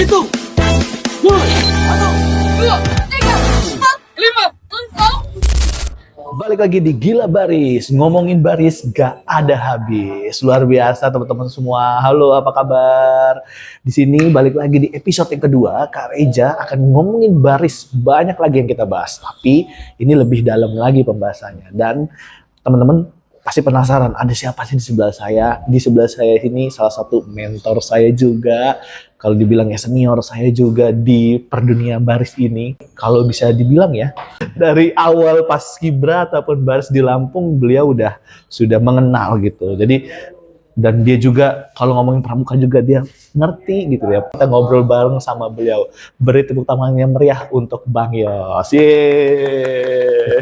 Hitung. Mulai. 1, 2, 3, 4, 5, 6. Balik lagi di Gila Baris. Ngomongin baris gak ada habis. Luar biasa teman-teman semua. Halo, apa kabar? Di sini balik lagi di episode yang kedua. Kak Reja akan ngomongin baris. Banyak lagi yang kita bahas. Tapi ini lebih dalam lagi pembahasannya. Dan teman-teman pasti penasaran, ada siapa sih di sebelah saya? Di sebelah saya ini salah satu mentor saya juga. Kalau dibilang ya senior saya juga di perdunia baris ini. Kalau bisa dibilang ya, dari awal paskibra ataupun baris di Lampung, beliau sudah mengenal gitu. Jadi, dan dia juga kalau ngomongin pramuka juga dia ngerti gitu ya. Kita ngobrol bareng sama beliau. Beri tepuk tangan yang meriah untuk Bang Yos. Yeay.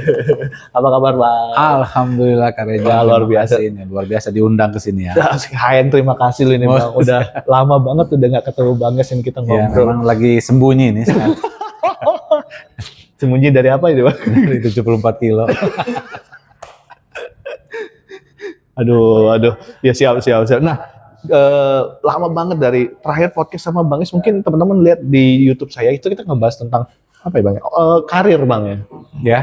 Apa kabar Bang? Alhamdulillah Kak Reja, luar biasa ini luar biasa diundang ke sini ya. Hayan, terima kasih lu ini Bang. Udah lama banget udah nggak ketemu Bang Yos yang kita ngobrol. Ya, memang lagi sembunyi nih sekarang. Sembunyi dari apa ini Bang? Dari 74 kilo. Aduh, ya siap. Nah, lama banget dari terakhir podcast sama Bang Is, mungkin teman-teman lihat di YouTube saya itu kita ngebahas tentang apa ya Bang? Karir Bang ya. Ya.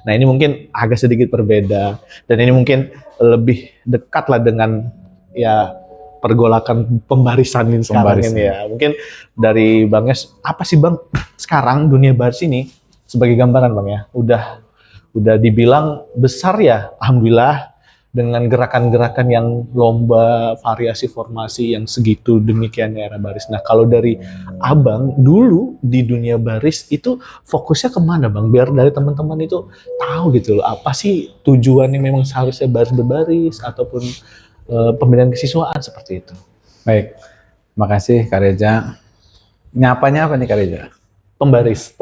Nah ini mungkin agak sedikit berbeda dan ini mungkin lebih dekat lah dengan ya pergolakan pembarisan ini sekarang ini ya. Mungkin dari Bang Is, apa sih Bang sekarang dunia baris ini sebagai gambaran Bang ya? Udah dibilang besar ya, alhamdulillah. Dengan gerakan-gerakan yang lomba variasi formasi yang segitu demikian era baris. Nah kalau dari Abang dulu di dunia baris itu fokusnya kemana Bang? Biar dari teman-teman itu tahu gitu loh, apa sih tujuannya memang seharusnya baris berbaris ataupun pembinaan kesiswaan seperti itu. Baik, makasih Kak Reja. Nyapanya apa nih Kak Reja? Pembaris.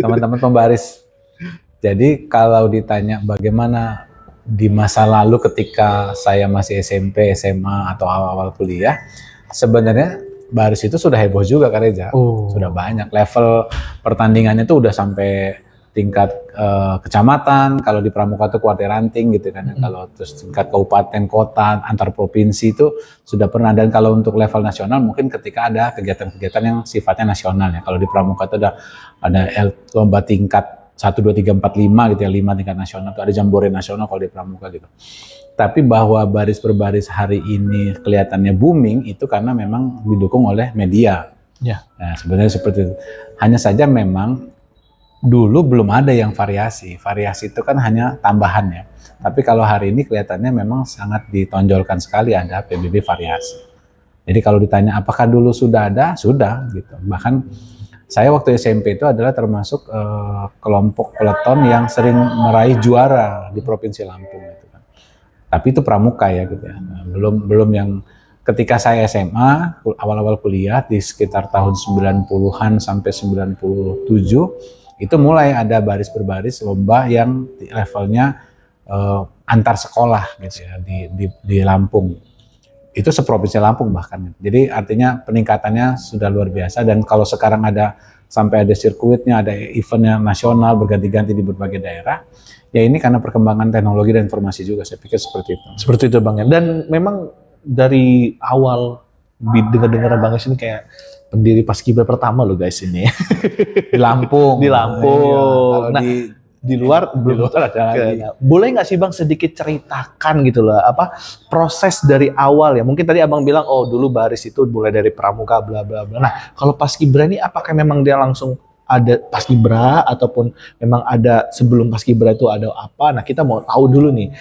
Teman-teman pembaris. Jadi kalau ditanya bagaimana di masa lalu ketika saya masih SMP, SMA atau awal-awal kuliah, sebenarnya baris itu sudah heboh juga Kak Reja. Sudah banyak. Level pertandingannya itu udah sampai tingkat kecamatan, kalau di pramuka itu kuarteranting gitu kan. Kalau terus tingkat kabupaten, kota, antar provinsi itu sudah pernah. Dan kalau untuk level nasional mungkin ketika ada kegiatan-kegiatan yang sifatnya nasional ya. Kalau di pramuka itu ada lomba tingkat 1, 2, 3, 4, 5 gitu ya, 5 tingkat nasional, tuh ada jambore nasional kalau di pramuka gitu. Tapi bahwa baris berbaris hari ini kelihatannya booming itu karena memang didukung oleh media. Ya. Nah, sebenarnya seperti itu. Hanya saja memang dulu belum ada yang variasi. Variasi itu kan hanya tambahan ya. Tapi kalau hari ini kelihatannya memang sangat ditonjolkan sekali ada PBB variasi. Jadi kalau ditanya apakah dulu sudah ada? Sudah gitu. Bahkan saya waktu SMP itu adalah termasuk kelompok peleton yang sering meraih juara di Provinsi Lampung gitu kan. Tapi itu pramuka ya gitu ya. Belum yang ketika saya SMA, awal-awal kuliah di sekitar tahun 90-an sampai 97 itu mulai ada baris berbaris lomba yang levelnya antar sekolah gitu ya di Lampung. Itu seprovinsi Lampung bahkan. Jadi artinya peningkatannya sudah luar biasa, dan kalau sekarang sampai ada sirkuitnya, ada eventnya nasional berganti-ganti di berbagai daerah, ya ini karena perkembangan teknologi dan informasi juga, saya pikir seperti itu. Seperti itu Bang. Dan memang dari awal dengar Bang ini kayak pendiri paskibra pertama loh guys ini. Di Lampung. Di Lampung. Nah, di luar belum ada lagi. Boleh nggak sih Bang sedikit ceritakan gitu lah, apa proses dari awal ya? Mungkin tadi Abang bilang dulu baris itu mulai dari pramuka bla bla bla. Nah kalau paskibra ini apakah memang dia langsung ada paskibra ataupun memang ada sebelum paskibra itu ada apa? Nah kita mau tahu dulu nih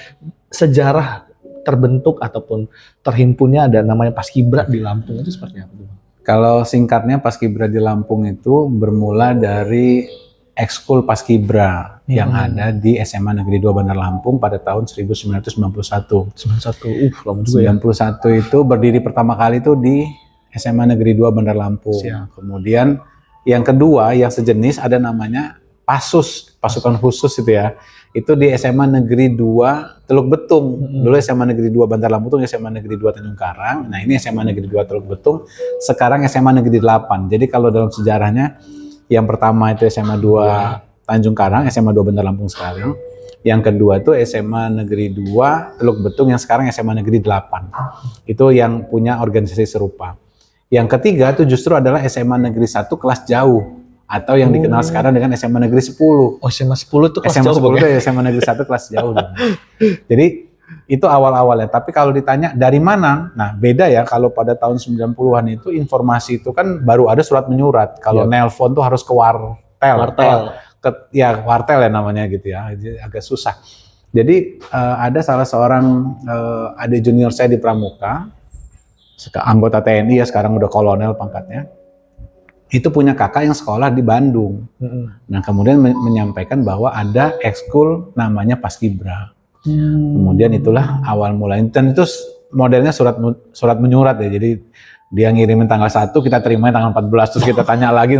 sejarah terbentuk ataupun terhimpunnya ada namanya paskibra di Lampung itu seperti apa tuh? Kalau singkatnya paskibra di Lampung itu bermula dari ekskul paskibra yang ada di SMA Negeri 2 Bandar Lampung pada tahun 1991. 91, lama juga ya. 91 itu berdiri pertama kali itu di SMA Negeri 2 Bandar Lampung. Siap. Kemudian yang kedua yang sejenis ada namanya PASUS, pasukan khusus itu ya. Itu di SMA Negeri 2 Teluk Betung. Dulu SMA Negeri 2 Bandar Lampung itu SMA Negeri 2 Tanjung Karang. Nah ini SMA Negeri 2 Teluk Betung. Sekarang SMA Negeri 8. Jadi kalau dalam sejarahnya yang pertama itu SMA 2 Tanjung Karang, SMA 2 Bandar Lampung sekarang. Yang kedua itu SMA Negeri 2 Teluk Betung yang sekarang SMA Negeri 8. Itu yang punya organisasi serupa. Yang ketiga itu justru adalah SMA Negeri 1 kelas jauh atau yang dikenal sekarang dengan SMA Negeri 10. Oh, SMA 10 tuh kelas SMA jauh 10 Bang. itu SMA Negeri 1 kelas jauh. Jadi itu awal-awalnya. Tapi kalau ditanya dari mana? Nah, beda ya kalau pada tahun 90-an itu informasi itu kan baru ada surat menyurat. Kalau nelpon tuh harus ke wartel. Wartel ya namanya gitu ya. Jadi agak susah. Jadi ada salah seorang adik junior saya di Pramuka, anggota TNI ya, sekarang udah kolonel pangkatnya. Itu punya kakak yang sekolah di Bandung. Nah, kemudian menyampaikan bahwa ada ekskul namanya Paskibra. Kemudian itulah awal mulanya. Dan itu modelnya surat menyurat ya. Jadi dia ngirimin tanggal 1, kita terima tanggal 14, terus kita tanya lagi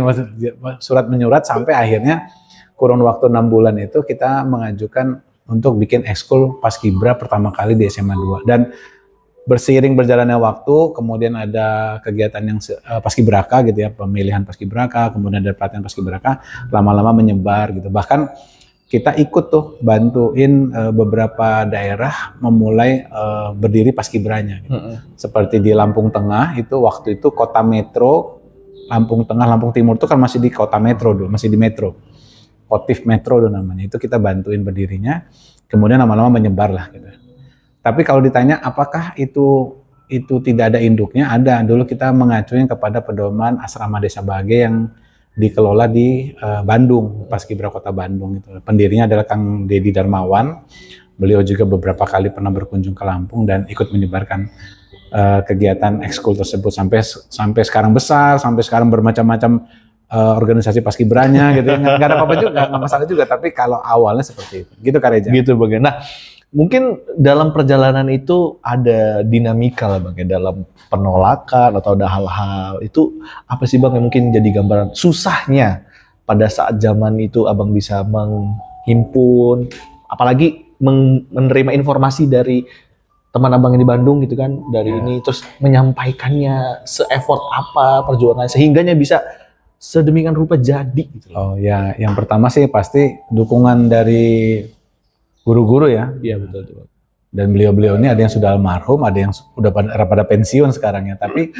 surat menyurat sampai akhirnya kurun waktu 6 bulan itu kita mengajukan untuk bikin ekskul Paskibra pertama kali di SMA 2. Dan berseiring berjalannya waktu, kemudian ada kegiatan yang Paskibraka gitu ya, pemilihan Paskibraka, kemudian ada pelatihan Paskibraka, lama-lama menyebar gitu. Bahkan kita ikut tuh bantuin beberapa daerah memulai berdiri Paskibranya gitu. Seperti di Lampung Tengah itu waktu itu kota metro, Lampung Tengah, Lampung Timur itu kan masih di kota metro dulu, masih di metro. Kotif Metro dulu namanya. Itu kita bantuin berdirinya, kemudian lama-lama menyebar lah gitu. Tapi kalau ditanya apakah itu tidak ada induknya, ada. Dulu kita mengacunya kepada pedoman asrama desa Bage yang dikelola di Bandung, Paskibra Kota Bandung itu. Pendirinya adalah Kang Dedi Darmawan. Beliau juga beberapa kali pernah berkunjung ke Lampung dan ikut menyebarkan kegiatan ekskul tersebut sampai sekarang besar, sampai sekarang bermacam-macam organisasi Paskibranya gitu. Nggak ada apa-apa juga, nggak masalah juga. Tapi kalau awalnya seperti itu, gitu Kak Reza. Gitu Bang. Nah, mungkin dalam perjalanan itu ada dinamika lah Bang ya, dalam penolakan atau ada hal-hal itu apa sih Bang yang mungkin jadi gambaran susahnya pada saat zaman itu Abang bisa menghimpun, apalagi menerima informasi dari teman Abang yang di Bandung gitu kan, dari ini terus menyampaikannya se-effort apa perjuangan sehingganya bisa sedemikian rupa jadi gitu. Oh ya, yang pertama sih pasti dukungan dari guru-guru ya. Iya betul. Dan beliau-beliau ini ada yang sudah almarhum, ada yang sudah pada pensiun sekarang ya. Tapi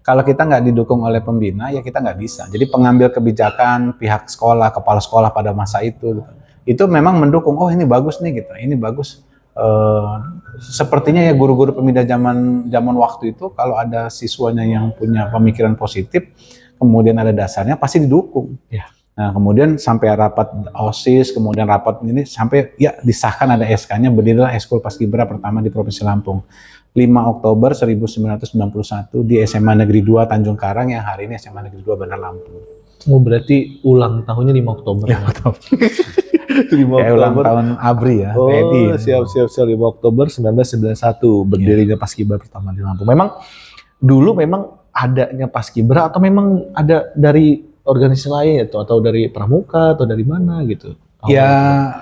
kalau kita nggak didukung oleh pembina ya kita nggak bisa. Jadi pengambil kebijakan pihak sekolah, kepala sekolah pada masa itu, itu memang mendukung. Oh ini bagus nih gitu, ini bagus. Sepertinya ya guru-guru pembina zaman waktu itu kalau ada siswanya yang punya pemikiran positif, kemudian ada dasarnya pasti didukung. Ya. Nah, kemudian sampai rapat OSIS, kemudian rapat ini sampai ya disahkan ada SK-nya, berdirilah Ekskul Paskibra pertama di Provinsi Lampung. 5 Oktober 1991 di SMA Negeri 2 Tanjung Karang yang hari ini SMA Negeri 2 Bandar Lampung. Oh, berarti ulang tahunnya 5 Oktober. 5 Oktober. 5 Oktober. Ulang tahun ABRI ya, Oh, TNI. siap 5 Oktober 1991 berdirinya Paskibra pertama di Lampung. Memang dulu memang adanya Paskibra atau memang ada dari organisasi lain atau dari Pramuka atau dari mana gitu? Ya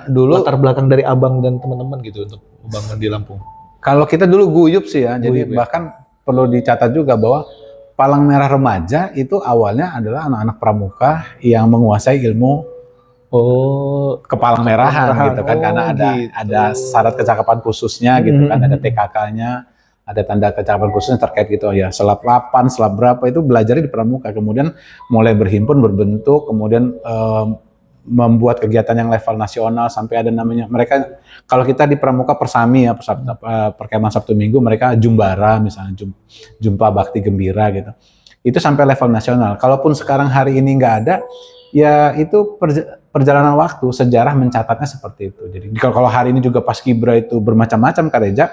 dulu latar belakang dari Abang dan teman-teman gitu untuk membangun di Lampung. Kalau kita dulu guyup sih ya, jadi Guyup, ya. bahkan perlu dicatat juga bahwa Palang Merah Remaja itu awalnya adalah anak-anak pramuka yang menguasai ilmu kepalang merahan gitu kan, karena ada syarat kecakapan khususnya gitu kan, ada TKK-nya, ada tanda kecakapan khususnya terkait gitu ya, selap 8, selap berapa itu belajarnya di pramuka, kemudian mulai berhimpun, berbentuk, kemudian membuat kegiatan yang level nasional sampai ada namanya mereka, kalau kita di pramuka persami ya, perkemahan Sabtu Minggu, mereka jumbara misalnya, jumpa bakti gembira gitu, itu sampai level nasional. Kalaupun sekarang hari ini nggak ada, ya itu perjalanan waktu, sejarah mencatatnya seperti itu. Jadi kalau hari ini juga Paskibra itu bermacam-macam Kak Reza,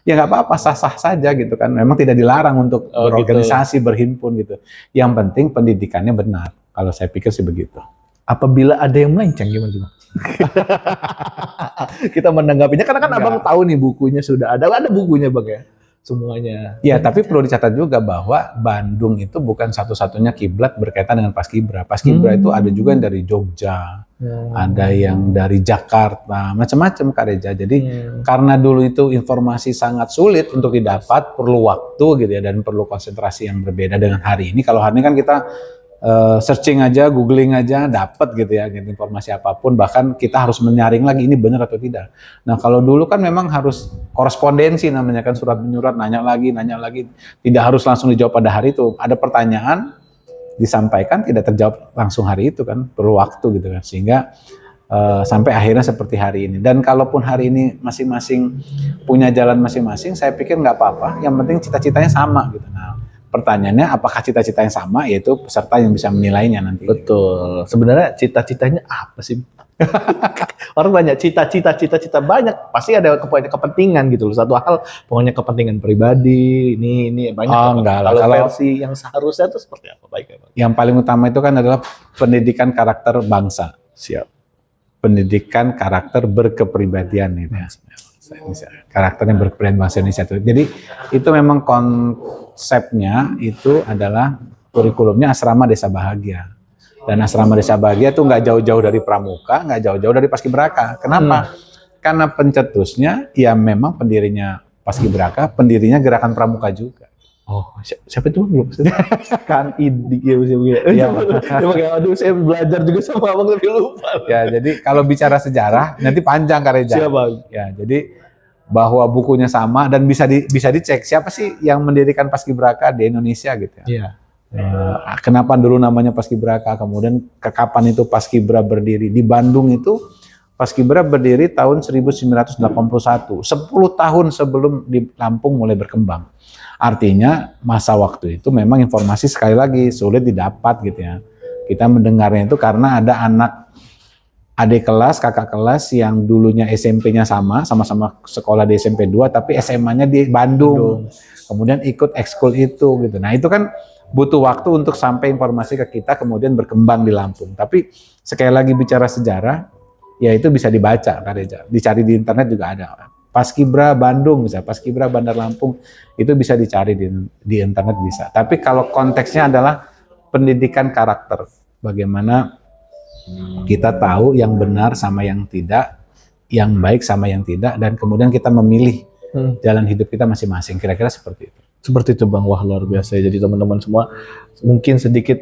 ya nggak apa-apa, sah-sah saja gitu kan. Memang tidak dilarang untuk berorganisasi, berhimpun gitu. Yang penting pendidikannya benar. Kalau saya pikir sih begitu. Apabila ada yang melenceng gimana tuh? Kita menanggapinya karena kan Abang tahu nih bukunya sudah ada bukunya Bang ya. Semuanya. Ya, tapi perlu dicatat juga bahwa Bandung itu bukan satu-satunya kiblat berkaitan dengan Paskibra. Paskibra itu ada juga yang dari Jogja, ada yang dari Jakarta, macam-macam Kak Reza. Jadi karena dulu itu informasi sangat sulit untuk didapat, perlu waktu gitu ya, dan perlu konsentrasi yang berbeda dengan hari ini. Kalau hari ini kan kita searching aja, googling aja, dapat gitu ya, gitu, informasi apapun. Bahkan kita harus menyaring lagi ini benar atau tidak. Nah kalau dulu kan memang harus korespondensi namanya kan, surat menyurat, nanya lagi, tidak harus langsung dijawab pada hari itu. Ada pertanyaan disampaikan tidak terjawab langsung hari itu kan, perlu waktu gitu kan, sehingga sampai akhirnya seperti hari ini. Dan kalaupun hari ini masing-masing punya jalan masing-masing, saya pikir nggak apa-apa. Yang penting cita-citanya sama gitu. Nah, pertanyaannya apakah cita-citanya sama, yaitu peserta yang bisa menilainya nanti. Betul. Sebenarnya cita-citanya apa sih? Orang banyak cita-cita banyak, pasti ada kepentingan gitu loh. Satu hal pokoknya kepentingan pribadi, ini banyak. Oh, enggak lah. Kalau Kalau versi yang seharusnya itu seperti apa? Baik. yang paling utama itu kan adalah pendidikan karakter bangsa. Siap. Pendidikan karakter berkepribadian gitu ya. Karakter yang berkepribadian bangsa Indonesia itu. Jadi itu memang konsepnya itu adalah kurikulumnya asrama desa bahagia. Dan asrama desa bahagia itu nggak jauh-jauh dari pramuka, nggak jauh-jauh dari paskibraka. Kenapa? Karena pencetusnya ya memang pendirinya paskibraka, pendirinya gerakan pramuka juga. Oh, siapa itu belum? Kan Idi ya. Aduh, saya belajar juga sama abang tapi lupa. Ya, jadi kalau bicara sejarah nanti panjang Kak Reza. Siapa? Ya, jadi bahwa bukunya sama dan bisa dicek siapa sih yang mendirikan paskibraka di Indonesia gitu ya. Iya. Kenapa dulu namanya paskibraka, kemudian kapan itu paskibra berdiri. Di Bandung itu paskibra berdiri tahun 1981, 10 tahun sebelum di Lampung mulai berkembang. Artinya masa waktu itu memang informasi sekali lagi sulit didapat gitu ya. Kita mendengarnya itu karena ada adik kelas, kakak kelas yang dulunya SMP-nya sama-sama sekolah di SMP 2 tapi SMA-nya di Bandung. Kemudian ikut ekskul itu gitu. Nah, itu kan butuh waktu untuk sampai informasi ke kita kemudian berkembang di Lampung. Tapi sekali lagi bicara sejarah, ya itu bisa dibaca Kak Reza. Dicari di internet juga ada. Paskibra Bandung bisa, Paskibra Bandar Lampung itu bisa dicari di internet bisa. Tapi kalau konteksnya adalah pendidikan karakter, bagaimana kita tahu yang benar sama yang tidak, yang baik sama yang tidak, dan kemudian kita memilih jalan hidup kita masing-masing. Kira-kira seperti itu. Seperti itu Bang, wah luar biasa. Jadi teman-teman semua mungkin sedikit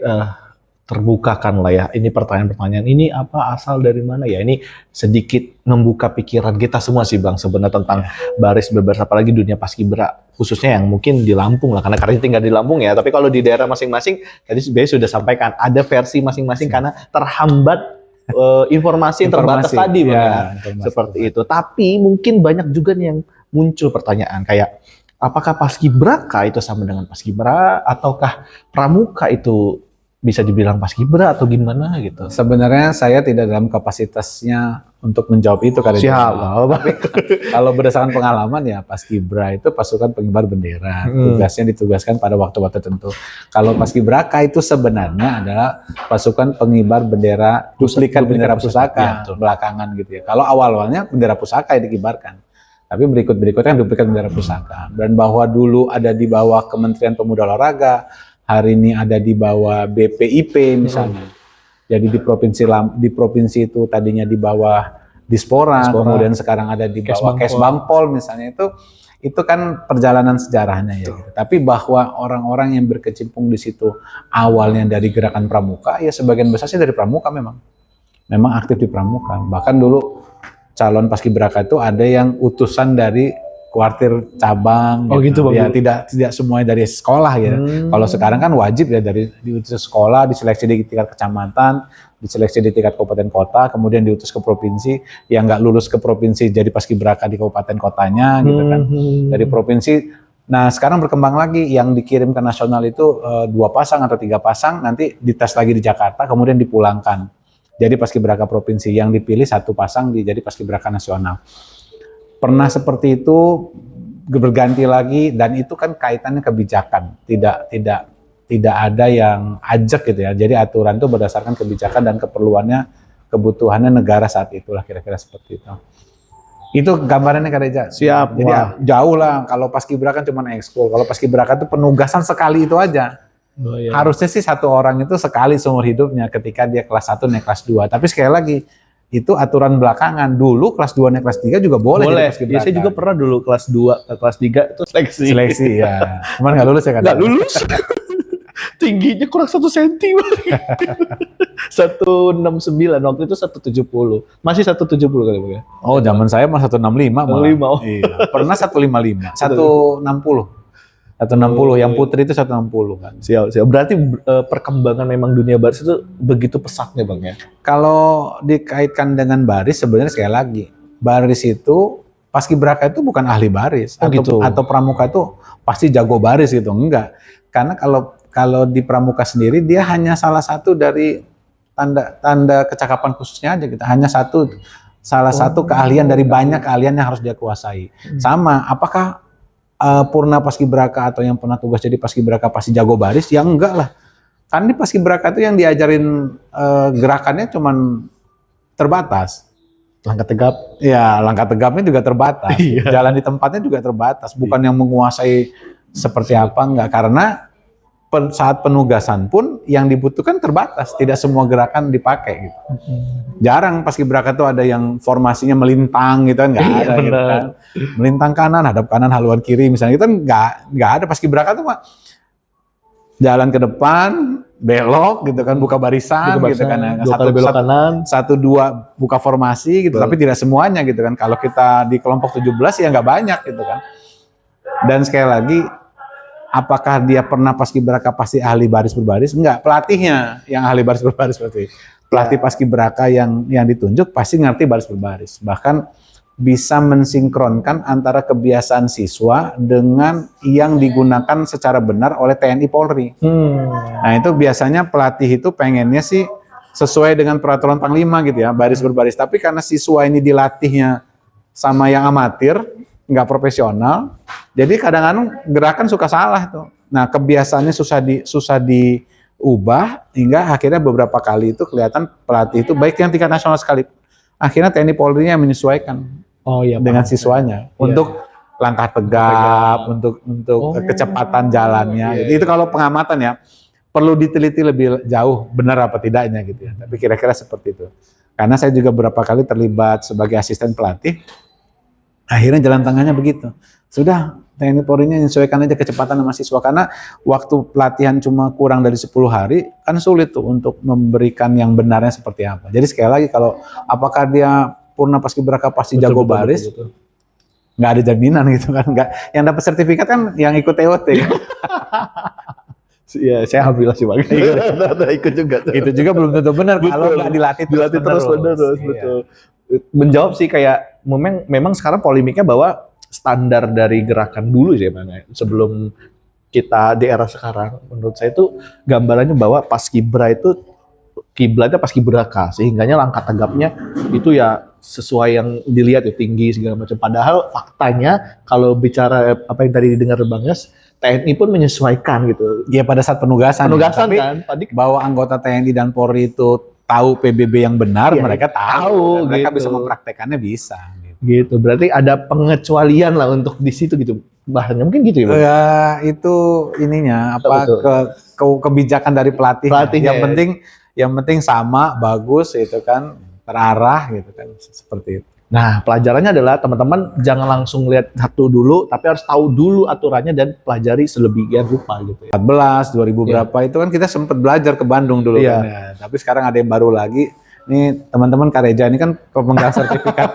terbukakan lah ya. Ini pertanyaan-pertanyaan ini apa, asal dari mana ya? Ini sedikit membuka pikiran kita semua sih Bang sebenarnya tentang baris bebas, apalagi dunia paskibra khususnya yang mungkin di Lampung lah, karena tinggal di Lampung ya. Tapi kalau di daerah masing-masing tadi sebenarnya sudah sampaikan ada versi masing-masing karena terhambat informasi yang terbatas tadi Bang ya. Seperti itu. Tapi mungkin banyak juga nih yang muncul pertanyaan kayak apakah paskibraka itu sama dengan paskibra ataukah pramuka itu bisa dibilang paskibra atau gimana gitu? Sebenarnya saya tidak dalam kapasitasnya untuk menjawab itu karena tapi kalau berdasarkan pengalaman ya paskibra itu pasukan pengibar bendera, tugasnya ditugaskan pada waktu-waktu tertentu. Kalau paskibraka itu sebenarnya adalah pasukan pengibar bendera duplikat bendera pusaka belakangan gitu ya. Kalau awal-awalnya bendera pusaka yang dikibarkan. Tapi berikut-berikutnya duplikat bendera pusaka. Dan bahwa dulu ada di bawah Kementerian Pemuda Olahraga, hari ini ada di bawah BPIP misalnya. Jadi di provinsi itu tadinya di bawah Dispora, kemudian sekarang ada di bawah Kesbangpol misalnya, itu kan perjalanan sejarahnya ya. Gitu. Tapi bahwa orang-orang yang berkecimpung di situ awalnya dari gerakan pramuka, ya sebagian besar sih dari pramuka memang aktif di pramuka. Bahkan dulu calon paskibraka itu ada yang utusan dari kuartir cabang, gitu Bang. Ya tidak semuanya dari sekolah ya. Kalau sekarang kan wajib ya dari diutus sekolah, diseleksi di tingkat kecamatan, diseleksi di tingkat kabupaten kota, kemudian diutus ke provinsi. Yang nggak lulus ke provinsi jadi paskibraka di kabupaten kotanya, gitu kan. Dari provinsi. Nah sekarang berkembang lagi, yang dikirim ke nasional itu 2 pasang atau 3 pasang, nanti dites lagi di Jakarta, kemudian dipulangkan. Jadi paskibraka provinsi, yang dipilih 1 pasang jadi paskibraka nasional. Pernah seperti itu, berganti lagi, dan itu kan kaitannya kebijakan, tidak ada yang ajak gitu ya. Jadi aturan itu berdasarkan kebijakan dan keperluannya, kebutuhannya negara saat itulah, kira-kira seperti itu. Itu gambarannya Kak Reza. Siap. Jadi jauh lah. Kalau paskibraka cuma ekskul, kalau paskibraka itu penugasan sekali itu aja. Oh, iya. Harusnya sih 1 orang itu sekali seumur hidupnya ketika dia kelas 1 naik kelas 2. Tapi sekali lagi itu aturan belakangan. Dulu kelas 2 naik kelas 3 juga boleh. Ya, saya juga pernah dulu kelas 2 ke kelas 3 itu seleksi. Seleksi ya. Cuman nggak lulus ya kan? Nggak lulus. 3 tingginya kurang 1 senti. 169, waktu itu 170. Masih 170 kali Bang ya. Oh, zaman saya mah 165 malah. 165, oh. Iya. Pernah 155, 160. 160, yang putri itu 160 kan. Siap. Berarti perkembangan memang dunia baris itu begitu pesatnya Bang ya. Kalau dikaitkan dengan baris, sebenarnya sekali lagi, baris itu paskibraka itu bukan ahli baris atau pramuka itu pasti jago baris gitu, enggak. Karena kalau di pramuka sendiri dia hanya salah satu dari tanda kecakapan khususnya aja gitu. Hanya salah satu keahlian dari banyak keahlian yang harus dia kuasai. Sama, apakah purna paskibraka atau yang pernah tugas jadi paskibraka pasti jago baris? Ya enggak lah. Kan di paskibraka itu yang diajarin gerakannya cuman terbatas. Langkah tegap. Ya, langkah tegapnya juga terbatas. Iya. Jalan di tempatnya juga terbatas. Bukan yang menguasai seperti apa, enggak. Karena saat penugasan pun yang dibutuhkan terbatas. Tidak semua gerakan dipakai gitu. Jarang paskibraka itu ada yang formasinya melintang gitu kan, nggak ada gitu kan. Melintang kanan, hadap kanan, haluan kiri misalnya itu nggak ada. Paskibraka itu mah jalan ke depan, belok gitu kan, buka barisan gitu kan. Belok kanan. 1-2 buka formasi gitu, tapi tidak semuanya gitu kan. Kalau kita di kelompok 17 ya nggak banyak gitu kan. Dan sekali lagi, apakah dia pernah paskibraka pasti ahli baris berbaris? Enggak, pelatihnya yang ahli baris berbaris berarti. Pelatih paskibraka yang ditunjuk pasti ngerti baris berbaris. Bahkan bisa mensinkronkan antara kebiasaan siswa dengan yang digunakan secara benar oleh TNI Polri. Nah itu biasanya pelatih itu pengennya sih sesuai dengan peraturan Panglima gitu ya, baris berbaris. Tapi karena siswa ini dilatihnya sama yang amatir, nggak profesional, jadi kadang-kadang gerakan suka salah tuh. Nah kebiasaannya susah diubah hingga akhirnya beberapa kali itu kelihatan pelatih itu baik yang tingkat nasional sekali, akhirnya TNI Polri-nya menyesuaikan dengan siswanya untuk langkah tegap, untuk kecepatan jalannya. Jadi itu kalau pengamatan ya perlu diteliti lebih jauh benar apa tidaknya gitu ya. Tapi kira-kira seperti itu. Karena saya juga beberapa kali terlibat sebagai asisten pelatih. Akhirnya jalan tengahnya begitu. Sudah TNI Polri-nya menyesuaikan aja kecepatan sama siswa. Karena waktu pelatihan cuma kurang dari 10 hari, kan sulit tuh untuk memberikan yang benarnya seperti apa. Jadi sekali lagi kalau apakah dia purna paskibraka pasti jago baris, nggak ada jaminan gitu kan. Nggak, yang dapat sertifikat kan yang ikut TOT. Iya, saya alhamdulillah sih Bang. Ikut juga. Itu juga belum tentu benar kalau nggak dilatih terus menerus. Betul. Menjawab sih kayak memang sekarang polemiknya bahwa standar dari gerakan dulu sih Bang, sebelum kita di era sekarang, menurut saya itu gambarannya bahwa paskibra itu kiblatnya paskibraka, sehingganya langkah tegapnya itu ya sesuai yang dilihat ya, tinggi segala macam. Padahal faktanya kalau bicara apa yang tadi didengar Bang Yas, TNI pun menyesuaikan gitu. Ya pada saat penugasan ya. tapi kan tadi bahwa anggota TNI dan Polri itu tahu PBB yang benar, mereka tahu, mereka bisa mempraktekannya bisa. Gitu. Berarti ada pengecualian lah untuk di situ gitu. Bahannya mungkin gitu ya Bang? Ya itu ininya kebijakan dari pelatih. Yang penting sama, bagus itu kan, terarah gitu kan, seperti itu. Nah, pelajarannya adalah teman-teman jangan langsung lihat satu dulu, tapi harus tahu dulu aturannya dan pelajari selebihnya rupa gitu ya. 14, 2000 berapa itu kan kita sempat belajar ke Bandung dulu kan ya. Tapi sekarang ada yang baru lagi. Nih teman-teman Kareja ini kan pemegang sertifikat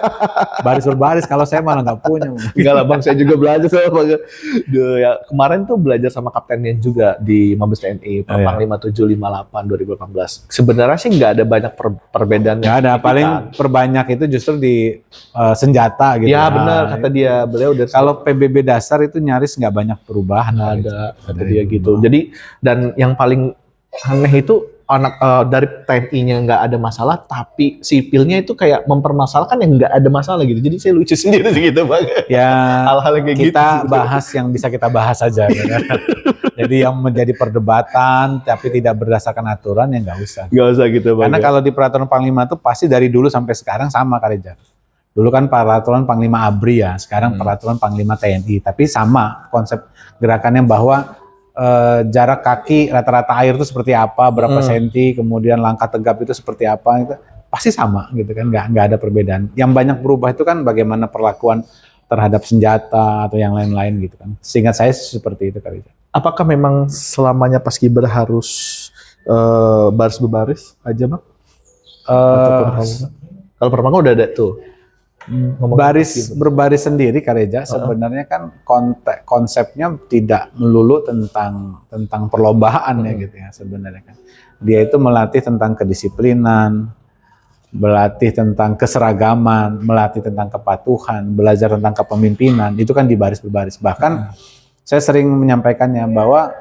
baris berbaris. Kalau saya malah nggak punya. Enggak lah Bang, saya juga belajar sama Bang. Ya, kemarin tuh belajar sama kaptennya juga di Mabes TNI, Panglima 758 2018. Sebenarnya sih nggak ada banyak perbedaan. Nggak ada, paling perbanyak itu justru di senjata gitu. Ya benar kata dia, beliau udah. Kalau PBB dasar itu nyaris nggak banyak perubahan. Ada kata dia gitu. Jadi dan yang paling aneh itu dari TNI-nya nggak ada masalah, tapi sipilnya itu kayak mempermasalahkan yang nggak ada masalah gitu. Jadi saya lucu sendiri gitu Bang. Ya hal-hal kayak gitu. Kita bahas yang bisa kita bahas saja. Kan? Jadi yang menjadi perdebatan tapi tidak berdasarkan aturan ya nggak usah. Nggak usah gitu Bang. Karena kalau di peraturan Panglima itu pasti dari dulu sampai sekarang sama Kareja. Dulu kan peraturan Panglima ABRI ya, sekarang peraturan Panglima TNI. Tapi sama konsep gerakannya bahwa jarak kaki rata-rata air itu seperti apa, berapa senti, kemudian langkah tegap itu seperti apa, itu pasti sama gitu kan, nggak ada perbedaan. Yang banyak berubah itu kan bagaimana perlakuan terhadap senjata atau yang lain-lain gitu kan. Seingat saya seperti itu Kak Reza. apakah memang selamanya paskibra harus baris berbaris aja bang? Ataupun pramuka? Kalau pramuka udah ada tuh. Ngomongin Baris paskibra. berbaris sendiri Kareja sebenarnya kan konsepnya tidak melulu tentang perlombaan ya gitu ya sebenarnya kan. Dia itu melatih tentang kedisiplinan, melatih tentang keseragaman, melatih tentang kepatuhan, belajar tentang kepemimpinan, itu kan di baris berbaris. Bahkan saya sering menyampaikannya bahwa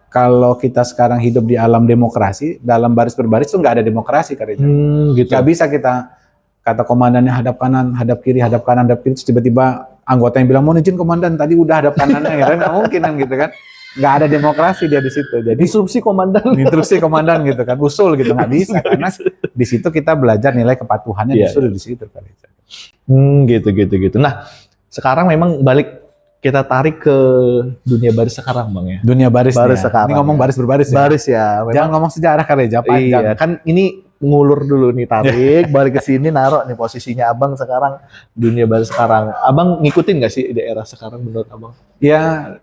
kalau kita sekarang hidup di alam demokrasi, dalam baris berbaris itu nggak ada demokrasi Kareja. Gitu. Nggak bisa kita kata komandannya hadap kanan, hadap kiri, hadap kanan, hadap kiri, terus tiba-tiba anggota yang bilang mau izin komandan tadi udah hadap kanannya, gitu kan nggak mungkin kan gitu kan, nggak ada demokrasi dia di situ. Jadi Instruksi komandan gitu kan, usul gitu nggak bisa karena di situ kita belajar nilai kepatuhannya Iya. justru di situ kan. gitu. Nah, sekarang memang balik kita tarik ke dunia baris sekarang bang ya. Dunia baris, Baris nih ya. sekarang, Ini ngomong ya. baris berbaris ya. Baris ya. Memang, Jangan ngomong sejarah Kareja panjang. iya, kan ini ngulur dulu nih, tarik, balik ke sini, naruh nih posisinya abang sekarang, dunia baris sekarang. Abang ngikutin nggak sih di era sekarang menurut abang? Ya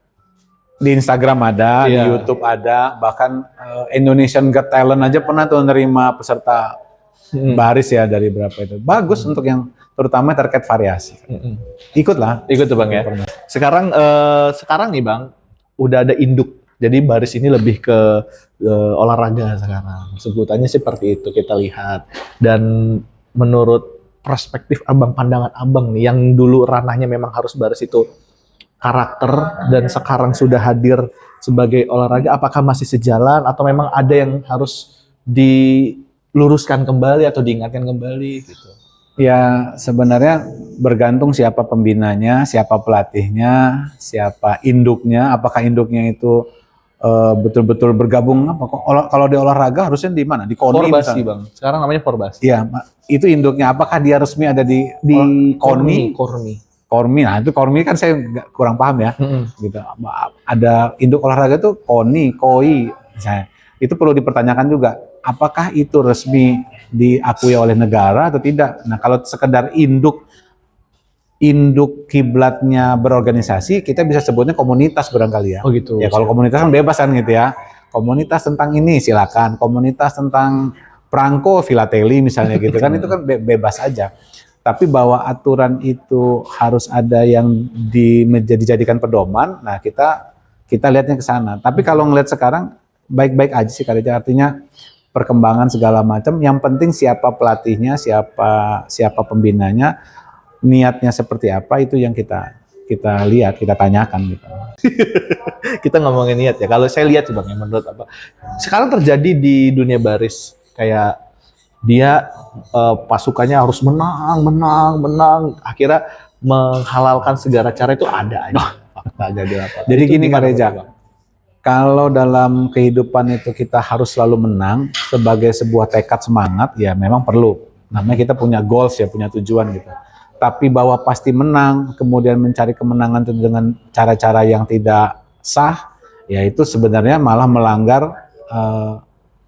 di Instagram ada, di Iya. YouTube ada, bahkan Indonesian Got Talent aja pernah tuh nerima peserta baris ya dari berapa itu. Bagus untuk yang terutama terkait variasi. Ikutlah. Ikut tuh bang ya. Sekarang nih bang, udah ada induk. Jadi baris ini lebih ke olahraga sekarang. Sebutannya seperti itu kita lihat. Dan menurut perspektif abang, pandangan abang nih, yang dulu ranahnya memang harus baris itu karakter dan sekarang sudah hadir sebagai olahraga, apakah masih sejalan atau memang ada yang harus diluruskan kembali atau diingatkan kembali gitu? Ya sebenarnya bergantung siapa pembinanya, siapa pelatihnya, siapa induknya. Apakah induknya itu betul-betul bergabung? Kalau di olahraga harusnya di mana? Di KONI Forbasi misalnya. bang, sekarang namanya Forbasi. Iya, itu induknya. Apakah dia resmi ada di KONI? Kormi, nah itu Kormi kan saya kurang paham ya. Gitu. Ada induk olahraga tuh KONI, KOI, misalnya. Itu perlu dipertanyakan juga. Apakah itu resmi diakui oleh negara atau tidak? Nah kalau sekedar induk kiblatnya berorganisasi, kita bisa sebutnya komunitas barangkali ya. Oh gitu. Ya kalau komunitas kan bebas kan gitu ya. Komunitas tentang ini silakan. Komunitas tentang perangko filateli misalnya gitu kan itu kan bebas aja. Tapi bahwa aturan itu harus ada yang dijadikan pedoman, nah kita lihatnya ke sana. Tapi kalau ngelihat sekarang baik-baik aja sih Kareja, artinya perkembangan segala macam. Yang penting siapa pelatihnya, siapa pembinanya, niatnya seperti apa itu yang kita lihat, kita tanyakan gitu. Kita ngomongin niat ya. Kalau saya lihat sih bang, ya, menurut apa? Sekarang terjadi di dunia baris kayak dia pasukannya harus menang, akhirnya menghalalkan segala cara itu ada aja. Jadi gini Kareja, kalau dalam kehidupan itu kita harus selalu menang sebagai sebuah tekad semangat, ya memang perlu. Namanya kita punya goals ya, punya tujuan gitu. Tapi bahwa pasti menang, kemudian mencari kemenangan itu dengan cara-cara yang tidak sah, ya itu sebenarnya malah melanggar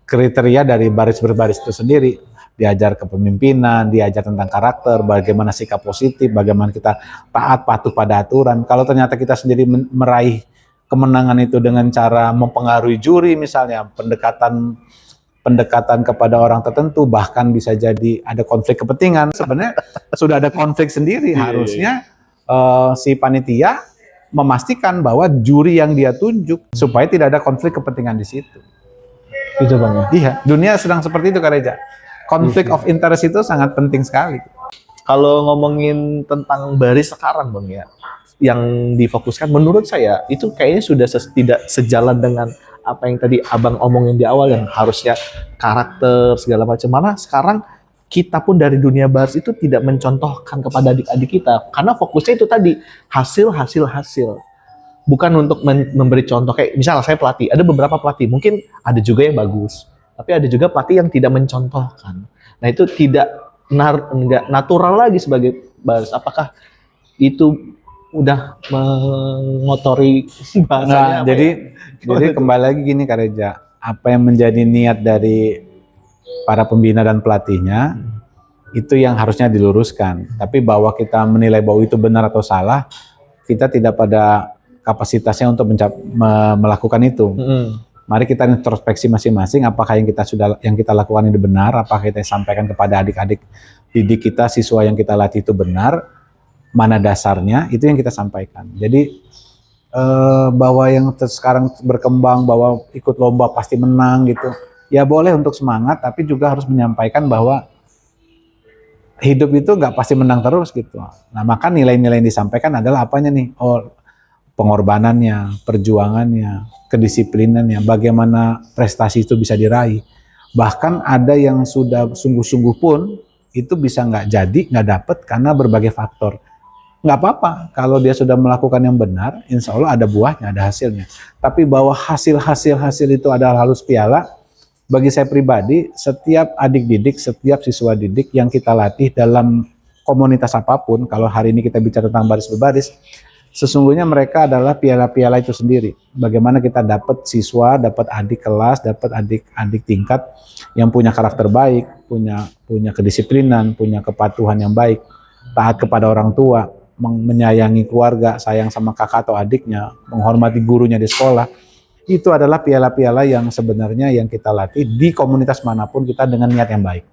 kriteria dari baris berbaris itu sendiri. Diajar kepemimpinan, diajar tentang karakter, bagaimana sikap positif, bagaimana kita taat patuh pada aturan. Kalau ternyata kita sendiri meraih kemenangan itu dengan cara mempengaruhi juri misalnya, pendekatan kepada orang tertentu, bahkan bisa jadi ada konflik kepentingan. Sebenarnya sudah ada konflik sendiri. Harusnya si panitia memastikan bahwa juri yang dia tunjuk supaya tidak ada konflik kepentingan di situ. Itu bang ya. Iya, dunia sedang seperti itu Kareja. Konflik of interest itu sangat penting sekali. Kalau ngomongin tentang baris sekarang bang ya, yang difokuskan menurut saya itu kayaknya sudah tidak sejalan dengan apa yang tadi abang omongin di awal, yang harusnya karakter segala macam. Mana sekarang kita pun dari dunia baris itu tidak mencontohkan kepada adik-adik kita karena fokusnya itu tadi hasil. Bukan untuk memberi contoh. Kayak misalnya saya pelatih, ada beberapa pelatih mungkin ada juga yang bagus, tapi ada juga pelatih yang tidak mencontohkan. Nah itu nggak natural lagi sebagai baris. Apakah itu udah mengotori bahasanya? Nah, jadi kembali lagi gini Kareja, apa yang menjadi niat dari para pembina dan pelatihnya itu yang harusnya diluruskan. Tapi bahwa kita menilai bahwa itu benar atau salah, kita tidak pada kapasitasnya untuk melakukan itu. Mari kita introspeksi masing-masing, apakah yang kita lakukan ini benar, apakah kita sampaikan kepada adik-adik didik kita, siswa yang kita latih itu benar, mana dasarnya, itu yang kita sampaikan. Jadi bahwa yang sekarang berkembang, bahwa ikut lomba pasti menang gitu, ya boleh untuk semangat, tapi juga harus menyampaikan bahwa hidup itu nggak pasti menang terus gitu. Nah, maka nilai-nilai yang disampaikan adalah apanya nih? Oh, pengorbanannya, perjuangannya, kedisiplinannya, bagaimana prestasi itu bisa diraih. Bahkan ada yang sudah sungguh-sungguh pun itu bisa nggak jadi, nggak dapet karena berbagai faktor. Nggak apa-apa kalau dia sudah melakukan yang benar, insya Allah ada buahnya, ada hasilnya. Tapi bahwa hasil itu adalah halus piala, bagi saya pribadi, setiap adik didik, setiap siswa didik yang kita latih dalam komunitas apapun, kalau hari ini kita bicara tentang baris berbaris, sesungguhnya mereka adalah piala-piala itu sendiri. Bagaimana kita dapat siswa, dapat adik kelas, dapat adik-adik tingkat yang punya karakter baik, punya kedisiplinan, punya kepatuhan yang baik, taat kepada orang tua, menyayangi keluarga, sayang sama kakak atau adiknya, menghormati gurunya di sekolah. Itu adalah piala-piala yang sebenarnya yang kita latih di komunitas manapun kita dengan niat yang baik.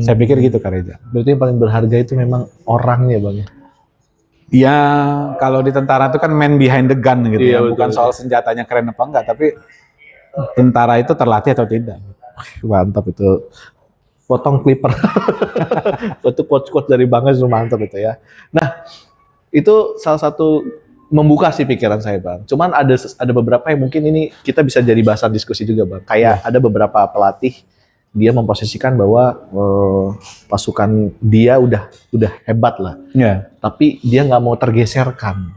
Saya pikir gitu, Kak Reza. Berarti yang paling berharga itu memang orangnya, Bang. Ya, kalau di tentara itu kan man behind the gun gitu, Iya, ya. Bukan betul. soal senjatanya keren apa enggak, tapi tentara itu terlatih atau tidak. Mantap itu. Potong clipper. Itu quotes-quotes dari Bang itu mantap itu ya. Nah, itu salah satu membuka sih pikiran saya, Bang. Cuman ada beberapa yang mungkin ini kita bisa jadi bahasan diskusi juga, Bang. Kayak ada beberapa pelatih dia memposisikan bahwa pasukan dia udah hebat lah. Ya. Tapi dia nggak mau tergeserkan.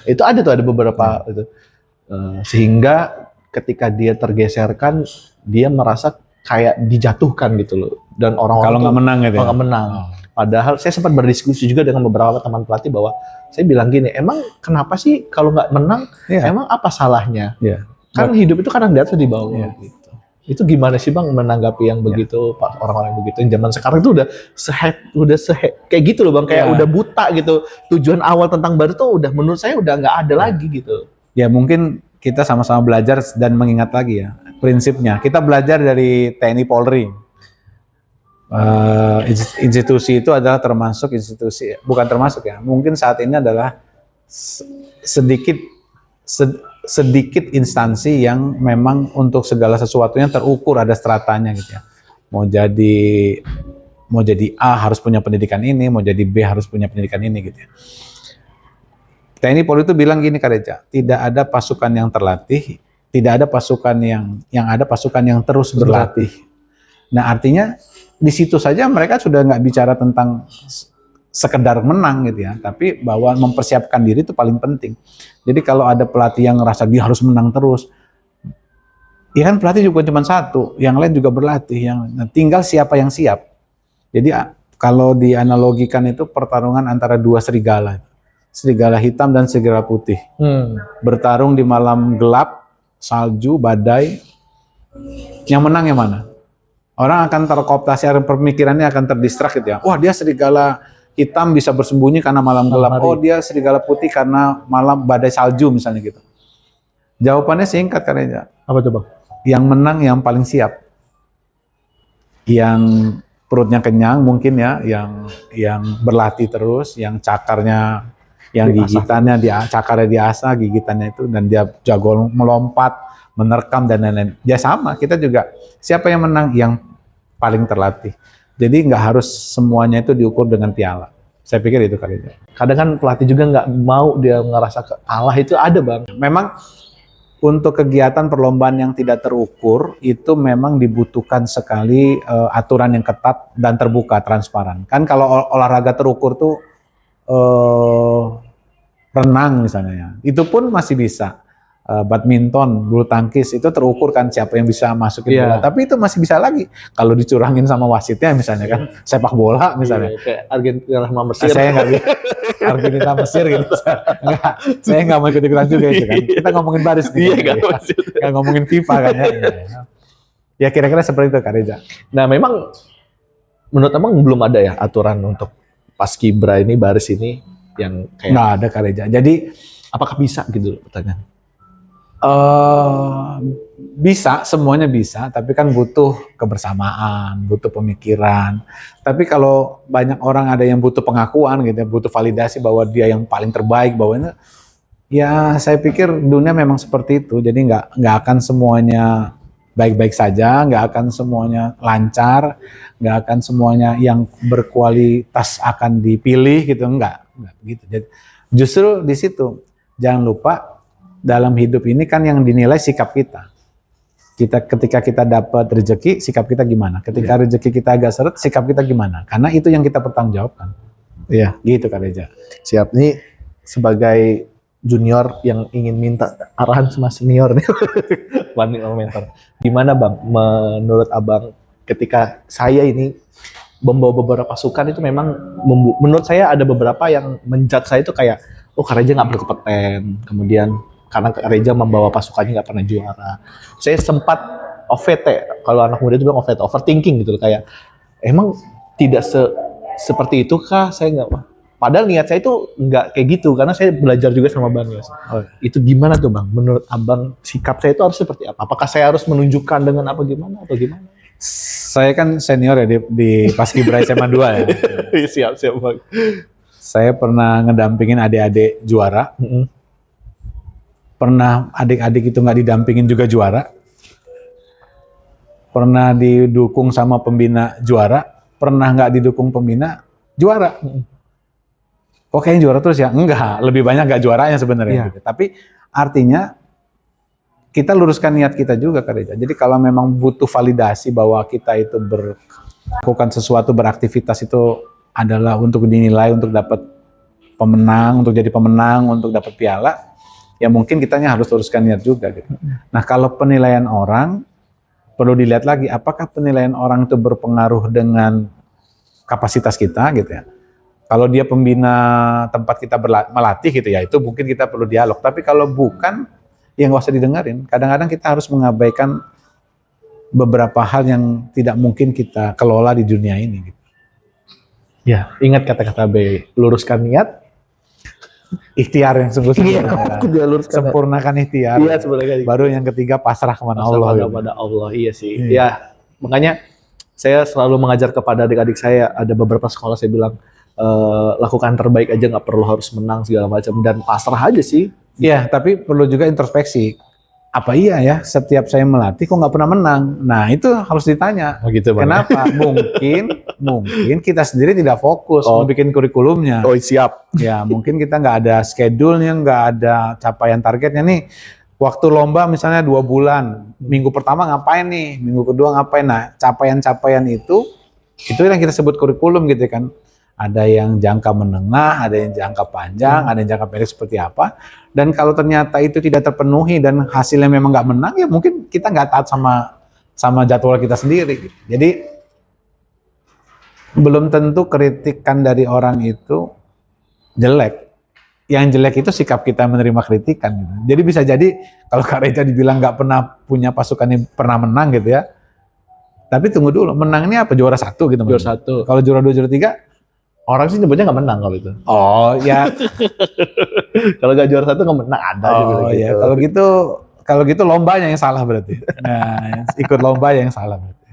Itu ada beberapa itu. Sehingga ketika dia tergeserkan, dia merasa kayak dijatuhkan gitu loh. Dan orang-orang Kalau nggak menang gitu. kalau nggak menang. Padahal saya sempat berdiskusi juga dengan beberapa teman pelatih bahwa saya bilang gini, emang kenapa sih kalau nggak menang, emang apa salahnya? Iya. Kan hidup itu kadang di atas di bawah Iya. gitu. Itu gimana sih Bang menanggapi yang begitu, Pak, orang-orang yang begitu? Yang zaman sekarang itu udah kayak gitu loh Bang, kayak udah buta gitu. Tujuan awal tentang baru tuh udah menurut saya udah nggak ada lagi gitu. Ya mungkin kita sama-sama belajar dan mengingat lagi ya prinsipnya. Kita belajar dari TNI Polri. Institusi itu adalah termasuk institusi, bukan termasuk ya. Mungkin saat ini adalah sedikit instansi yang memang untuk segala sesuatunya terukur, ada stratanya gitu ya. Mau jadi A harus punya pendidikan ini, mau jadi B harus punya pendidikan ini gitu ya. TNI Polri itu bilang gini, Kak Reja, tidak ada pasukan yang terlatih, tidak ada pasukan yang ada pasukan yang terus berlatih. Nah artinya di situ saja mereka sudah nggak bicara tentang sekedar menang gitu ya, tapi bahwa mempersiapkan diri itu paling penting. Jadi kalau ada pelatih yang ngerasa dia harus menang terus, ya kan pelatih juga cuma satu, yang lain juga berlatih, tinggal siapa yang siap. Jadi kalau dianalogikan itu pertarungan antara dua serigala. Serigala hitam dan serigala putih. Bertarung di malam gelap, salju, badai. Yang menang yang mana? Orang akan terkooptasi, pemikirannya akan terdistrak gitu ya. Wah, dia serigala hitam bisa bersembunyi karena malam gelap. Oh, dia serigala putih karena malam badai salju misalnya gitu. Jawabannya singkat kan aja. Apa tuh Bang? Yang menang yang paling siap. Yang perutnya kenyang mungkin ya, yang berlatih terus, yang cakarnya, yang gigitannya cakarnya diasah, gigitannya itu, dan dia jago melompat, menerkam dan lain-lain. Ya sama, kita juga siapa yang menang, yang paling terlatih. Jadi nggak harus semuanya itu diukur dengan piala. Saya pikir itu kali ya. Kadang kan pelatih juga nggak mau dia ngerasa kalah, itu ada Bang. Memang untuk kegiatan perlombaan yang tidak terukur itu memang dibutuhkan sekali aturan yang ketat dan terbuka, transparan. Kan kalau olahraga terukur tuh renang misalnya ya, itu pun masih bisa. Badminton, bulu tangkis itu terukur kan siapa yang bisa masukin bola. Tapi itu masih bisa lagi kalau dicurangin sama wasitnya misalnya kan. Sepak bola misalnya. Kayak Argentina sama Mesir. Saya nggak Argentina Mesir gitu. Enggak, saya nggak mau ikut-ikutan juga itu kan. Kita ngomongin baris nih. Nggak ngomongin FIFA kan ya. Ya kira-kira seperti itu Kak Reza. Nah memang menurut Abang belum ada ya aturan untuk paskibra ini, baris ini yang kayak nggak ada Kak Reza. Jadi Apakah bisa gitu pertanyaan? Bisa, semuanya bisa, tapi kan butuh kebersamaan, butuh pemikiran. Tapi kalau banyak orang ada yang butuh pengakuan gitu, ya, butuh validasi bahwa dia yang paling terbaik, bahwa ini, ya saya pikir dunia memang seperti itu. Jadi nggak akan semuanya baik-baik saja, nggak akan semuanya lancar, nggak akan semuanya yang berkualitas akan dipilih gitu, nggak gitu. Jadi justru di situ jangan lupa dalam hidup ini kan yang dinilai sikap kita. Ketika kita dapat rezeki, sikap kita gimana? Ketika rezeki kita agak seret, sikap kita gimana? Karena itu yang kita pertanggungjawabkan. Iya, Gitu Kak Reza. siap. Nih sebagai junior yang ingin minta arahan sama senior nih, One mentor. Gimana Bang, menurut Abang ketika saya ini membawa beberapa pasukan itu memang menurut saya ada beberapa yang menjudge saya itu kayak, oh Kak Reza nggak berkompeten, kemudian karena Kak Reza membawa pasukannya nggak pernah juara. Saya sempat OVT, kalau anak muda itu bilang OVT, overthinking gitu loh, kayak emang tidak seperti itu kah? Saya nggak, padahal niat saya itu nggak kayak gitu, karena saya belajar juga sama Bang Yos. Itu gimana tuh Bang? Menurut Abang sikap saya itu harus seperti apa? Apakah saya harus menunjukkan dengan apa gimana atau gimana? Saya kan senior ya di Paskibra SMA 2 ya. Siap Bang. Saya pernah ngedampingin adik-adik juara. Pernah adik-adik itu nggak didampingin juga juara. Pernah didukung sama pembina juara. Pernah nggak didukung pembina juara. Kok kayaknya juara terus ya? Enggak, lebih banyak nggak juaranya sebenarnya. Gitu. Tapi artinya kita luruskan niat kita juga Kak Reza. Jadi kalau memang butuh validasi bahwa kita itu melakukan sesuatu, beraktivitas itu adalah untuk dinilai, untuk dapat pemenang, untuk jadi pemenang, untuk dapat piala, ya mungkin kitanya harus luruskan niat juga gitu. Nah kalau penilaian orang, perlu dilihat lagi apakah penilaian orang itu berpengaruh dengan kapasitas kita gitu ya. Kalau dia pembina tempat kita melatih gitu ya, itu mungkin kita perlu dialog. Tapi kalau bukan, ya nggak usah didengarin. Kadang-kadang kita harus mengabaikan beberapa hal yang tidak mungkin kita kelola di dunia ini. Gitu. Ya, ingat kata-kata B, luruskan niat, ikhtiar yang sempurna. Sempurnakan ikhtiar. Iya, sebenarnya. Baru yang ketiga pasrah kepada Allah. Kepada Allah, iya sih. Ya, makanya saya selalu mengajar kepada adik-adik saya. Ada beberapa sekolah saya bilang lakukan terbaik aja, nggak perlu harus menang segala macam, dan pasrah aja sih. Iya, tapi perlu juga introspeksi. Apa iya ya setiap saya melatih kok nggak pernah menang? Nah itu harus ditanya. Oh gitu, Bang. Kenapa? mungkin kita sendiri tidak fokus bikin kurikulumnya. Oh siap. Ya mungkin kita nggak ada schedule-nya, nggak ada capaian targetnya nih. Waktu lomba misalnya 2 bulan, minggu pertama ngapain nih, minggu kedua ngapain? Nah capaian-capaian itu yang kita sebut kurikulum gitu kan. Ada yang jangka menengah, ada yang jangka panjang, ada yang jangka pendek seperti apa. Dan kalau ternyata itu tidak terpenuhi dan hasilnya memang nggak menang, ya mungkin kita nggak taat sama jadwal kita sendiri. Jadi belum tentu kritikan dari orang itu jelek. Yang jelek itu sikap kita menerima kritikan. Gitu. Jadi bisa jadi kalau Kak Reza dibilang nggak pernah punya pasukan yang pernah menang gitu ya. Tapi tunggu dulu, menangnya apa? Juara 1 gitu. Juara 1. Kalau juara 2, juara 3, orang sih nyebutnya nggak menang kalau itu. Oh ya. Kalau nggak juara 1 nggak menang, ada juga gitu. Ya kalau gitu lombanya yang salah berarti. Nah, ikut lomba yang salah berarti.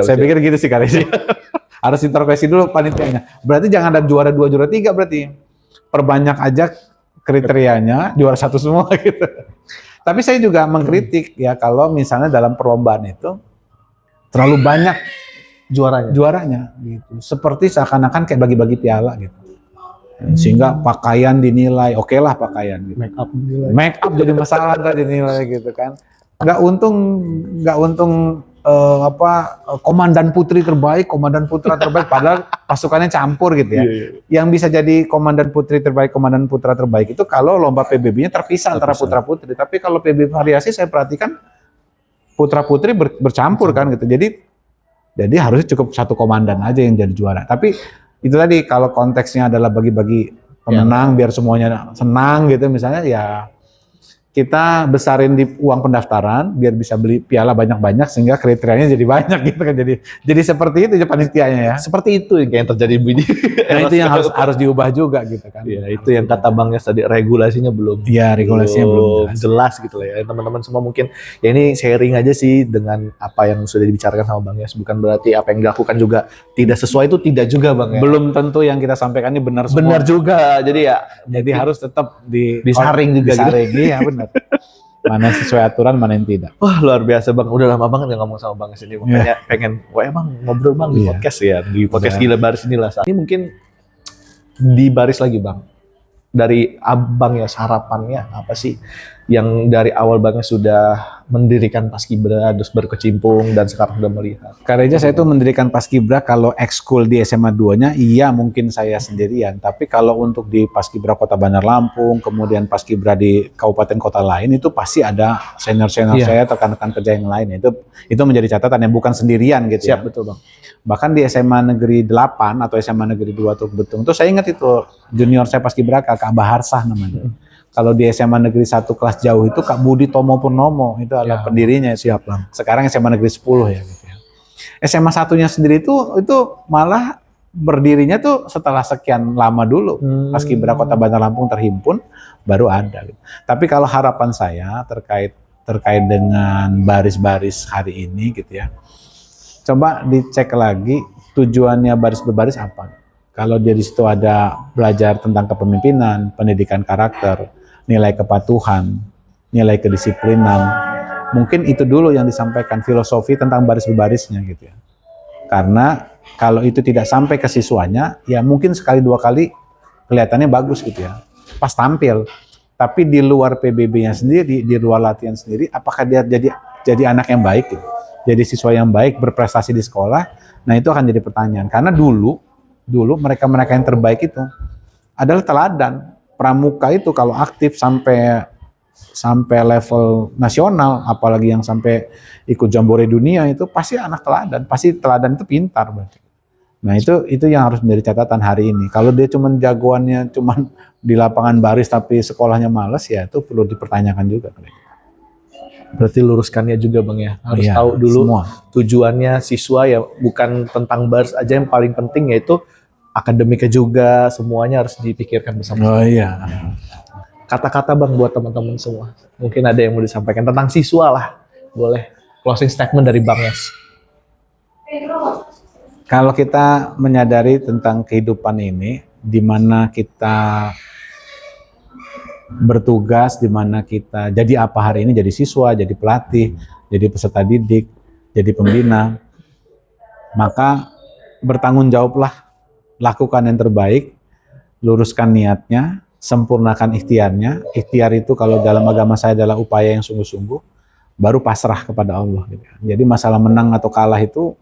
Saya pikir gitu sih Kak Reza. Harus introspeksi dulu panitianya. Berarti jangan ada juara 2, juara 3 berarti. Perbanyak aja kriterianya juara 1 semua gitu. Tapi saya juga mengkritik ya kalau misalnya dalam perlombaan itu terlalu banyak juaranya gitu. Seperti seakan-akan kayak bagi-bagi piala gitu. Sehingga pakaian dinilai, oke lah pakaian gitu. Make up jadi masalah ntar dinilai gitu kan. Nggak untung komandan putri terbaik, komandan putra terbaik, padahal pasukannya campur gitu ya. Yang bisa jadi komandan putri terbaik, komandan putra terbaik itu kalau lomba PBB-nya terpisah antara putra putri. Tapi kalau PBB variasi saya perhatikan putra putri bercampur kan gitu. Jadi harusnya cukup 1 komandan aja yang jadi juara. Tapi itu tadi kalau konteksnya adalah bagi-bagi pemenang biar semuanya senang gitu misalnya kita besarin di uang pendaftaran biar bisa beli piala banyak-banyak sehingga kriterianya jadi banyak gitu kan. Jadi seperti itu ya panitianya ya. Seperti itu yang terjadi di Nah, itu yang harus diubah juga gitu kan. Iya, itu yang kata Bang Yos tadi, regulasinya belum. Iya, regulasinya belum jelas gitu lah ya. Teman-teman semua mungkin ya ini sharing aja sih dengan apa yang sudah dibicarakan sama Bang Yos. Bukan berarti apa yang dilakukan juga tidak sesuai, itu tidak juga Bang ya. Belum tentu yang kita sampaikan ini benar semua. Benar juga. Jadi harus tetap disaring juga disaring. Iya, benar. Mana sesuai aturan, mana yang tidak. Wah, luar biasa Bang. Udah lama banget nggak ngomong sama Bang Yos ini. Makanya pengen, wah Bang ngobrol Bang di podcast ya. Di podcast Gila Baris inilah. Ini mungkin di baris lagi Bang. Dari Abang ya, harapannya apa sih yang dari awal Bang sudah mendirikan Paskibra, terus berkecimpung dan sekarang sudah melihat? Kak Reja, saya itu mendirikan Paskibra kalau ekskul di SMA 2-nya, iya mungkin saya sendirian. Tapi kalau untuk di Paskibra Kota Bandar Lampung, kemudian Paskibra di kabupaten kota lain, itu pasti ada senior-senior saya, rekan-rekan kerja yang lain. Itu menjadi catatan yang bukan sendirian gitu. Siap, betul Bang. Bahkan di SMA Negeri 8 atau SMA Negeri 2 Truk Betung, itu saya ingat itu junior saya Paskibra Kak Baharsah namanya. Kalau di SMA Negeri 1 kelas jauh itu Kak Budi Tomo Purnomo, itu adalah pendirinya. Siap Bang. Sekarang SMA Negeri 10 ya gitu ya. SMA 1-nya sendiri itu malah berdirinya tuh setelah sekian lama dulu. Paskibra Kota Bandar Lampung terhimpun baru ada gitu. Tapi kalau harapan saya terkait dengan baris-baris hari ini gitu ya. Coba dicek lagi tujuannya baris berbaris apa. Kalau dia di situ ada belajar tentang kepemimpinan, pendidikan karakter, nilai kepatuhan, nilai kedisiplinan, mungkin itu dulu yang disampaikan, filosofi tentang baris berbarisnya gitu ya. Karena kalau itu tidak sampai ke siswanya, ya mungkin sekali dua kali kelihatannya bagus gitu ya, pas tampil. Tapi di luar PBB-nya sendiri, di luar latihan sendiri, apakah dia jadi anak yang baik gitu? Jadi siswa yang baik, berprestasi di sekolah, nah itu akan jadi pertanyaan. Karena dulu mereka-mereka yang terbaik itu adalah teladan. Pramuka itu kalau aktif sampai level nasional, apalagi yang sampai ikut jambore dunia, itu pasti anak teladan, pasti teladan itu pintar berarti. Nah itu yang harus menjadi catatan hari ini. Kalau dia cuma jagoannya cuma di lapangan baris tapi sekolahnya males, ya itu perlu dipertanyakan juga. Berarti luruskannya juga Bang ya, harus tahu dulu semua. Tujuannya siswa ya bukan tentang baris aja, yang paling penting yaitu akademiknya juga, semuanya harus dipikirkan bersama. Oh iya. Kata-kata Bang buat teman-teman semua, mungkin ada yang mau disampaikan tentang siswa lah, boleh closing statement dari Bang Yos. Kalau kita menyadari tentang kehidupan ini, di mana kita bertugas, di mana kita jadi apa hari ini, jadi siswa, jadi pelatih, jadi peserta didik, jadi pembina, maka bertanggung jawablah, lakukan yang terbaik, luruskan niatnya, sempurnakan ikhtiarnya. Ikhtiar itu kalau dalam agama saya adalah upaya yang sungguh-sungguh, baru pasrah kepada Allah. Jadi masalah menang atau kalah itu,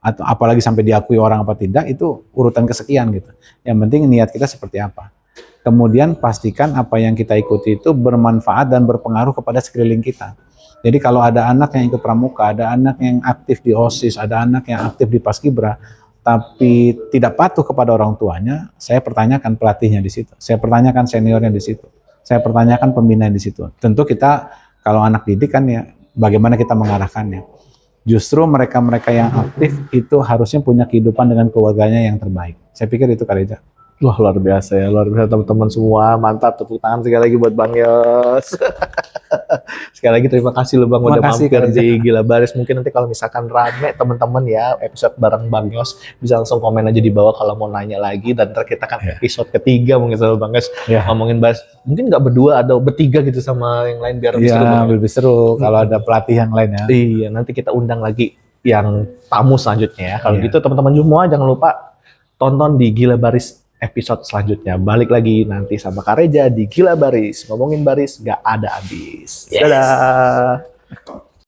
atau apalagi sampai diakui orang apa tidak, itu urutan kesekian gitu. Yang penting niat kita seperti apa. Kemudian pastikan apa yang kita ikuti itu bermanfaat dan berpengaruh kepada sekeliling kita. Jadi kalau ada anak yang ikut pramuka, ada anak yang aktif di OSIS, ada anak yang aktif di Paskibra, tapi tidak patuh kepada orang tuanya, saya pertanyakan pelatihnya di situ, saya pertanyakan seniornya di situ, saya pertanyakan pembina di situ. Tentu kita kalau anak didik kan ya, bagaimana kita mengarahkannya. Justru mereka-mereka yang aktif itu harusnya punya kehidupan dengan keluarganya yang terbaik. Saya pikir itu Kak Reza. Wah luar biasa ya, luar biasa teman-teman semua, mantap, tepuk tangan sekali lagi buat Bang Yos. Sekali lagi terima kasih loh Bang udah mampir di Gila Baris. Mungkin nanti kalau misalkan rame teman-teman ya episode bareng Bang Yos, bisa langsung komen aja di bawah kalau mau nanya lagi, dan ntar kita kan episode ketiga mungkin sama Bang Yos ngomongin baris. Mungkin nggak berdua atau bertiga gitu sama yang lain biar lebih seru kalau ada pelatih yang lain ya. Iya, nanti kita undang lagi yang tamu selanjutnya ya. Kalau gitu teman-teman semua jangan lupa tonton di Gila Baris episode selanjutnya. Balik lagi nanti sama Kak Reza di Gila Baris. Ngomongin baris gak ada habis. Dadah.